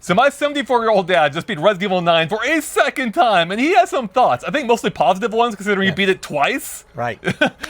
So my 74-year-old dad just beat Resident Evil 9 for a second time, and he has some thoughts. I think mostly positive ones, considering you beat it twice. Right.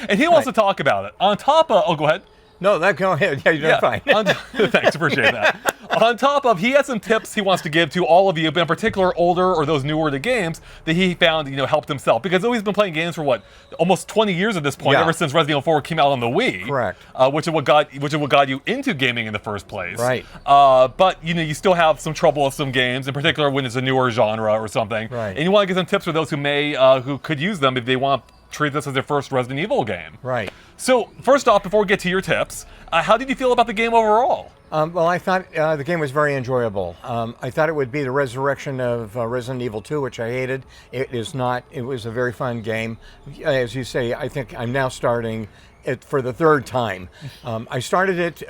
And he wants to talk about it. On top of... Oh, go ahead. No, go ahead. Yeah, you're fine. Thanks, appreciate that. On top of, he has some tips he wants to give to all of you, but in particular older or those newer to games that he found, helped himself. Because he's been playing games for almost 20 years at this point, ever since Resident Evil 4 came out on the Wii. Correct. Which is what got you into gaming in the first place. Right. But you still have some trouble with some games, in particular when it's a newer genre or something. Right. And you want to give some tips for those who could use them if they want to treat this as their first Resident Evil game. Right. So, first off, before we get to your tips, how did you feel about the game overall? Well, I thought the game was very enjoyable. I thought it would be the resurrection of Resident Evil 2, which I hated. It is not. It was a very fun game. As you say, I think I'm now starting it for the third time. I started it...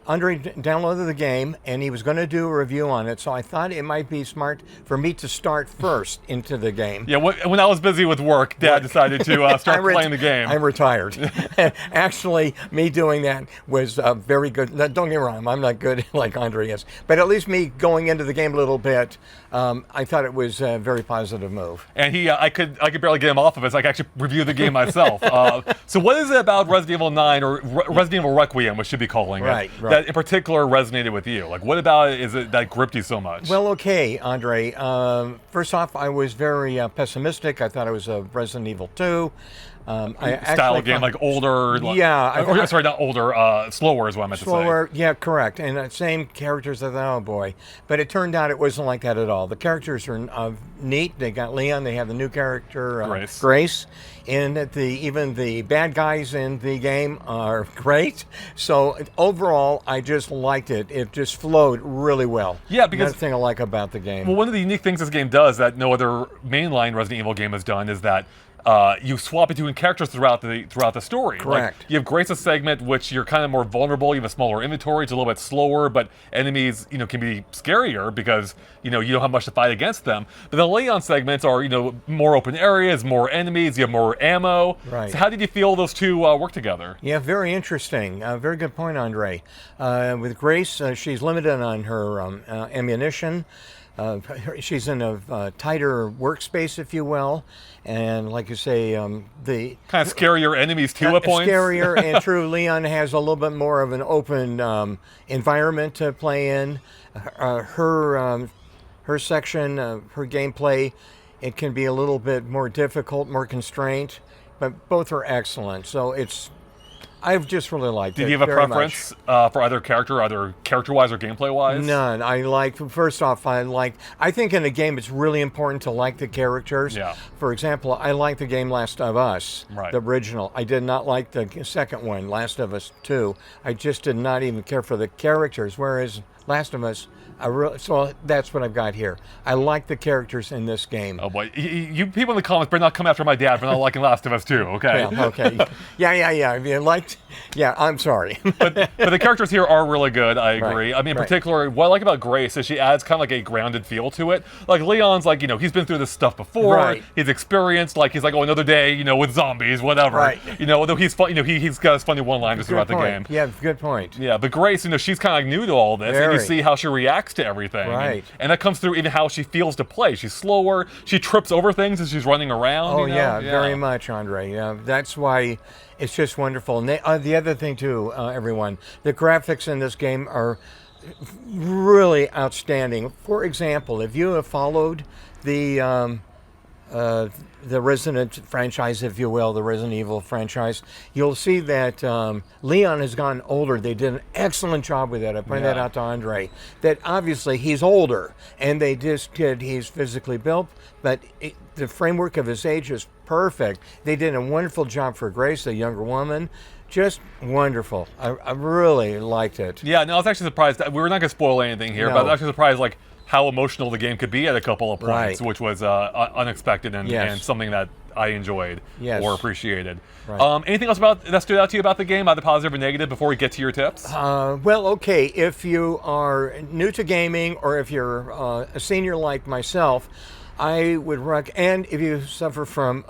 Andre downloaded the game, and he was going to do a review on it, so I thought it might be smart for me to start first into the game. Yeah, when I was busy with work, Dad decided to start playing the game. I'm retired. Actually, me doing that was very good. Don't get me wrong, I'm not good like Andre is, but at least me going into the game a little bit, I thought it was a very positive move. And I could barely get him off of it, so I could actually review the game myself. So what is it about Resident Evil 9, or Resident Evil Requiem, we should be calling it, that in particular resonated with you? Like, what about it is it that gripped you so much? Well, okay, Andre. First off, I was very pessimistic. I thought it was a Resident Evil 2. Style game, like older. Yeah. Sorry, not older. Slower is what I meant to say. Slower, yeah, correct. And same characters. I thought, oh boy. But it turned out it wasn't like that at all. The characters are neat. They got Leon. They have the new character, Grace. And even the bad guys in the game are great. So overall, I just liked it. It just flowed really well. Yeah, because another thing I like about the game. Well, one of the unique things this game does that no other mainline Resident Evil game has done is that you swap between characters throughout the story. Correct. Like, you have Grace's segment, which you're kind of more vulnerable. You have a smaller inventory. It's a little bit slower, but enemies, can be scarier because you don't have much to fight against them. But the Leon segments are, more open areas, more enemies. You have more ammo. Right. So how did you feel those two work together? Yeah, very interesting. Very good point, Andre. With Grace, she's limited on her ammunition. She's in a tighter workspace, if you will, and like you say, the kind of scarier enemies too at points. Scarier, and true. Leon has a little bit more of an open environment to play in. Her section, her gameplay, it can be a little bit more difficult, more constrained, but both are excellent. So I've just really liked it. Did you have a preference for either character-wise or gameplay-wise? None. I think in a game it's really important to like the characters. Yeah. For example, I like the game Last of Us, right. The original. I did not like the second one, Last of Us 2. I just did not even care for the characters, whereas Last of Us, so that's what I've got here. I like the characters in this game. Oh boy, you people in the comments better not come after my dad for not liking Last of Us 2, okay? Yeah, okay. Yeah. If you liked, I'm sorry. but the characters here are really good, I agree. Right. I mean, in particular, what I like about Grace is she adds kind of like a grounded feel to it. Like, Leon's like, he's been through this stuff before. Right. He's experienced, he's like, another day, with zombies, whatever. Right. Although he's fun, he's got his funny one-liners throughout the game. Yeah, good point. Yeah, but Grace, she's kind of like new to all this, and you see how she reacts to everything. Right. And that comes through even how she feels to play. She's slower. She trips over things as she's running around. Oh, yeah, very much, Andre. Yeah, that's why it's just wonderful. And the other thing, too, everyone, the graphics in this game are really outstanding. For example, if you have followed the Resident franchise, if you will, the Resident Evil franchise, you'll see that Leon has gotten older. They did an excellent job with that. I pointed that out to Andre, that obviously he's older, and he's physically built, but the framework of his age is perfect. They did a wonderful job for Grace, the younger woman. Just wonderful. I really liked it. Yeah, no, I was actually surprised. We were not going to spoil anything here, but I was actually surprised, how emotional the game could be at a couple of points, which was unexpected and something that I enjoyed or appreciated. Right. Anything else that stood out to you about the game, either positive or negative, before we get to your tips? Well, okay, if you are new to gaming or if you're a senior like myself, I would recommend, and if you suffer from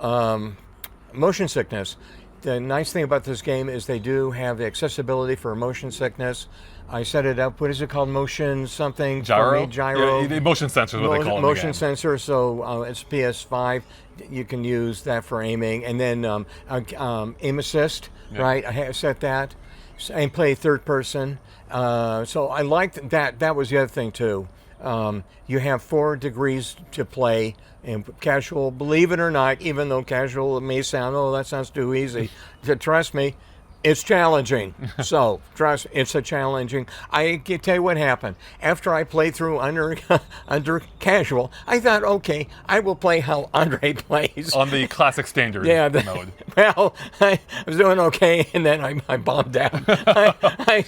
motion sickness, the nice thing about this game is they do have the accessibility for motion sickness. I set it up. What is it called? Motion something? Gyro? Gyro. Yeah, the motion sensor is what they call it. Motion sensor. So it's PS5. You can use that for aiming, and then aim assist. Yeah. Right. I set that and play third person. So I liked that. That was the other thing too. You have 4 degrees to play, and casual, believe it or not, even though casual may sound, oh, that sounds too easy. Trust me, it's challenging. So, trust, it's a challenging. I can tell you what happened. After I played through under casual, I thought, okay, I will play how Andre plays. On the classic standard mode. Well, I was doing okay, and then I bombed out. I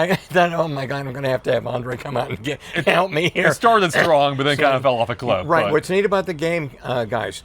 thought, oh my God, I'm going to have Andre come out and help me here. It started strong, but then kind of fell off a cliff. Right. But what's neat about the game, guys,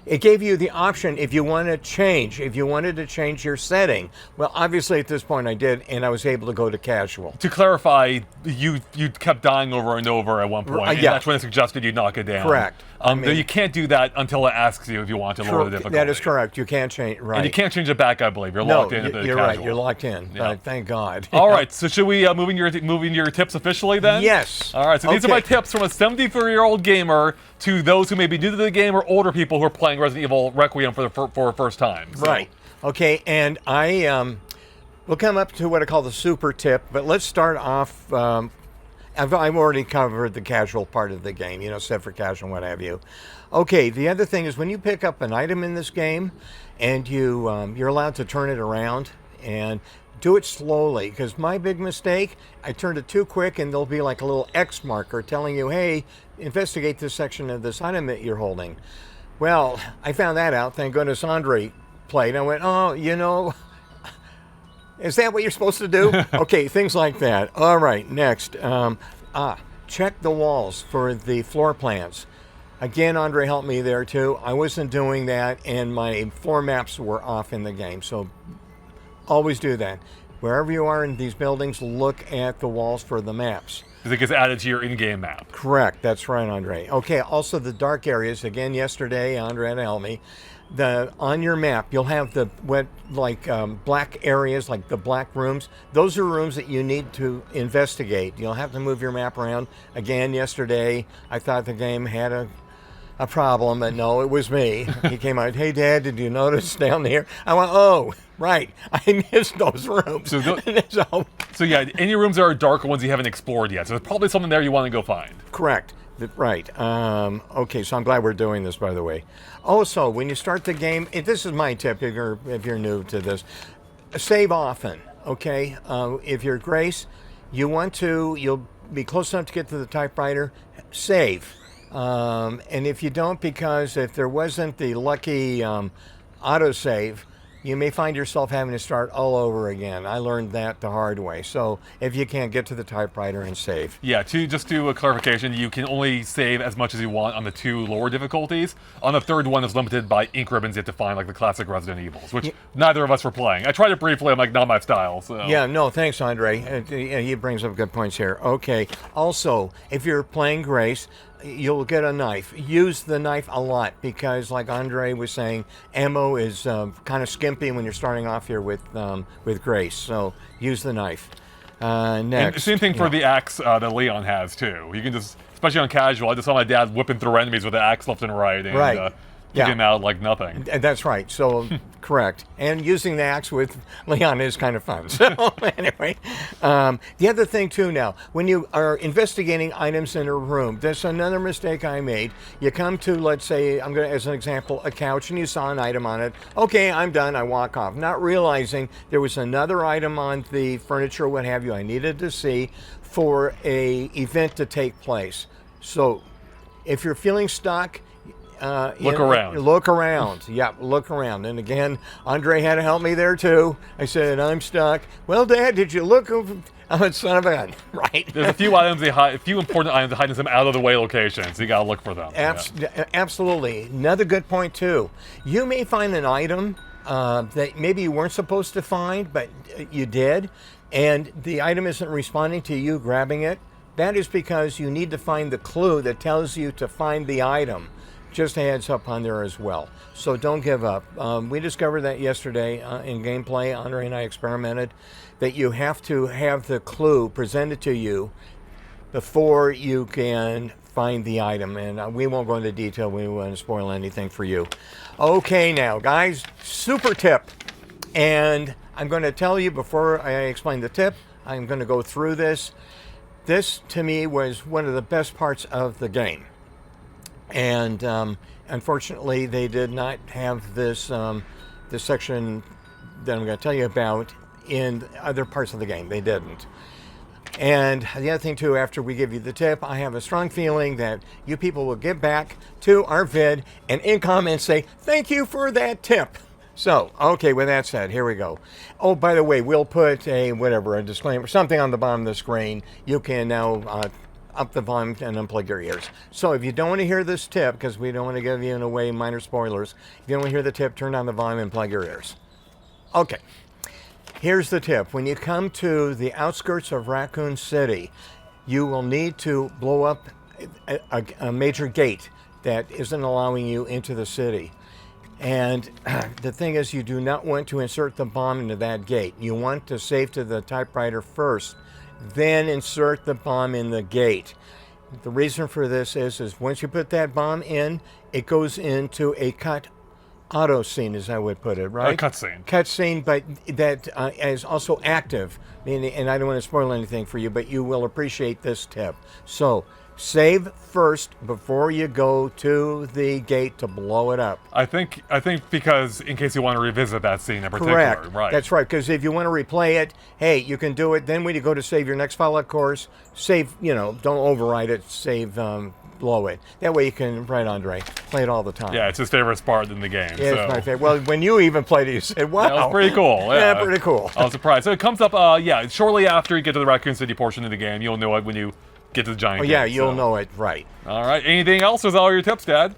it gave you the option if you want to change, if you wanted to change your setting. Well, obviously at this point I did, and I was able to go to casual. To clarify, you kept dying over and over at one point, and that's when it suggested you knock it down. Correct. You can't do that until it asks you if you want to lower the difficulty. That is correct. You can't change. Right. And you can't change it back, I believe. You're locked in at the casual. You're right. You're locked in. Yeah. Thank God. All right. So should we move into your tips officially then? Yes. All right. So these are my tips from a 73-year-old gamer to those who may be new to the game or older people who are playing Resident Evil Requiem for the first time. So. Right. Okay. And we'll come up to what I call the super tip, but let's start off. I've already covered the casual part of the game, set for casual and what have you. Okay, the other thing is when you pick up an item in this game and you're allowed to turn it around and do it slowly, because my big mistake, I turned it too quick and there'll be like a little X marker telling you, hey, investigate this section of this item that you're holding. Well, I found that out. Thank goodness Andre played. I went, oh, is that what you're supposed to do? Okay, things like that. All right, next. Check the walls for the floor plans. Again, Andre helped me there too. I wasn't doing that, and my floor maps were off in the game. So always do that. Wherever you are in these buildings, look at the walls for the maps. Because it gets added to your in-game map. Correct. That's right, Andre. Okay, also the dark areas. Again, yesterday, Andre had to help me. On your map, you'll have the black areas, like the black rooms. Those are rooms that you need to investigate. You'll have to move your map around. Again, yesterday, I thought the game had a problem, but no, it was me. He came out, hey, Dad, did you notice down there? I went, oh, right, I missed those rooms. So yeah, any rooms that are darker ones you haven't explored yet. So there's probably something there you want to go find. Correct. Right. Okay, so I'm glad we're doing this, by the way. Also, when you start the game, this is my tip if you're new to this, save often, okay? If you're Grace, you'll be close enough to get to the typewriter, save. And if you don't, because if there wasn't the lucky autosave, you may find yourself having to start all over again. I learned that the hard way. So if you can't get to the typewriter and save. Yeah, just to a clarification, you can only save as much as you want on the 2 lower difficulties. On the 3rd one, it's limited by ink ribbons you have to find, like the classic Resident Evils, which neither of us were playing. I tried it briefly. I'm like, not my style. So. Yeah, no, thanks, Andre. He brings up good points here. Okay. Also, if you're playing Grace, you'll get a knife. Use the knife a lot because, like Andre was saying, ammo is kind of skimpy when you're starting off here with Grace. So use the knife. Next. And same thing for the axe that Leon has too. You can just, especially on casual, I just saw my dad whipping through enemies with the axe left and right. And, Kick him out like nothing. That's right. So, correct. And using the axe with Leon is kind of fun. So, anyway. The other thing, too, now, when you are investigating items in a room, there's another mistake I made. You come to, let's say, I'm going to, as an example, a couch, and you saw an item on it. Okay, I'm done. I walk off. Not realizing there was another item on the furniture, what have you, I needed to see for a event to take place. So, if you're feeling stuck, look around. Look around. Yeah, look around. And again, Andre had to help me there too. I said, I'm stuck. Well, Dad, did you look over? Oh, son of a gun. Right. There's a few items a few important items that hide in some out of the way locations. So you gotta look for them. Absolutely. Another good point too. You may find an item that maybe you weren't supposed to find, but you did, and the item isn't responding to you grabbing it. That is because you need to find the clue that tells you to find the item. just a heads up on there as well. So don't give up. We discovered that yesterday in gameplay. Andre and I experimented that you have to have the clue presented to you before you can find the item. And we won't go into detail. We won't want to spoil anything for you. Okay, now, guys, super tip. And I'm going to tell you before I explain the tip, I'm going to go through this. This, to me, was one of the best parts of the game. And unfortunately, they did not have this, this section that I'm going to tell you about in other parts of the game. They didn't. And the other thing, too, after we give you the tip, I have a strong feeling that you people will get back to our vid and in comments say, thank you for that tip. So, okay, with that said, here we go. Oh, by the way, we'll put a disclaimer, something on the bottom of the screen. You can now up the volume and unplug your ears. So if you don't want to hear this tip, because we don't want to give you in a way minor spoilers, if you don't want to hear the tip, turn down the volume and plug your ears. Okay, here's the tip. When you come to the outskirts of Raccoon City, you will need to blow up a major gate that isn't allowing you into the city. And the thing is, you do not want to insert the bomb into that gate. You want to save to the typewriter first, then insert the bomb in the gate. The reason for this is once you put that bomb in, it goes into a cut auto scene, as I would put it, right? A cutscene. Cutscene, but that is also active. And I don't want to spoil anything for you, but you will appreciate this tip. So, save first before you go to the gate to blow it up. I think because in case you want to revisit that scene in particular, Correct. right? That's right. Because if you want to replay it, hey, you can do it. Then when you go to save your next file, of course, save. Don't overwrite it. Save. Blow it. That way you can, right, Andre, play it all the time. Yeah, it's his favorite part in the game. Yeah, so. it's my favorite. Well, when you even played it, you said, wow. That was pretty cool. Yeah, pretty cool. I was surprised. So it comes up, shortly after you get to the Raccoon City portion of the game. You'll know it when you get to the giant yeah, gate, you'll know it, right. All right. Anything else? Is that all your tips, Dad?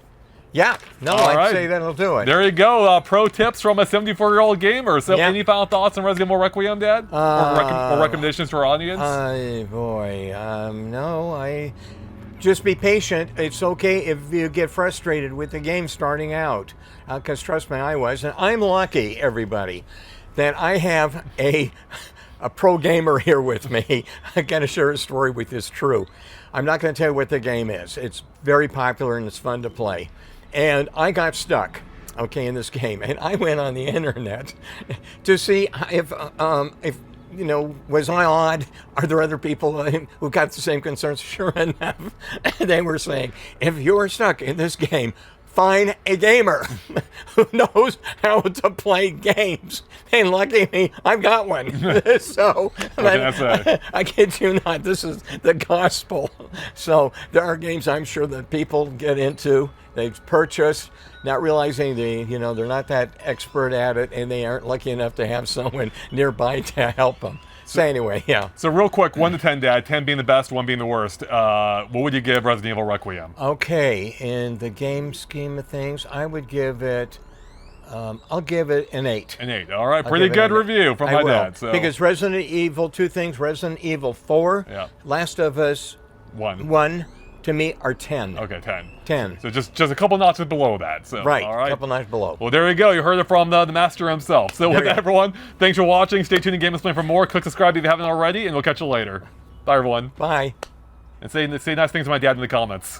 Yeah. No, All I'd right. say that'll do it. There you go. Pro tips from a 74-year-old gamer. So Yeah. any final thoughts on Resident Evil Requiem, Dad? Or recommendations to our audience? No, just be patient. It's okay if you get frustrated with the game starting out. Because trust me, I was. And I'm lucky, everybody, that I have a pro gamer here with me. I got to share a story with you. It's true. I'm not going to tell you what the game is. It's very popular and it's fun to play. And I got stuck, in this game. And I went on the internet to see if was I odd? Are there other people who got the same concerns? Sure enough, they were saying, if you're stuck in this game, find a gamer who knows how to play games. And lucky me, I've got one. So, I kid you not, this is the gospel. So there are games I'm sure that people get into, they purchase, not realizing they're not that expert at it, and they aren't lucky enough to have someone nearby to help them. So anyway, yeah. So real quick, 1 to 10, Dad. 10 being the best, 1 being the worst. What would you give Resident Evil Requiem? Okay, in the game scheme of things, I would give it. I'll give it an 8. An 8. All right, pretty good review from my dad. So. Because Resident Evil, 2 things. Resident Evil 4, Last of Us 1. To me, are 10. Okay, 10. 10. So just a couple notches below that. So right, all right. A couple notches below. Well, there you go. You heard it from the master himself. So with that, everyone, thanks for watching. Stay tuned to GameXplain for more. Click subscribe if you haven't already, and we'll catch you later. Bye, everyone. Bye. And say nice things to my dad in the comments.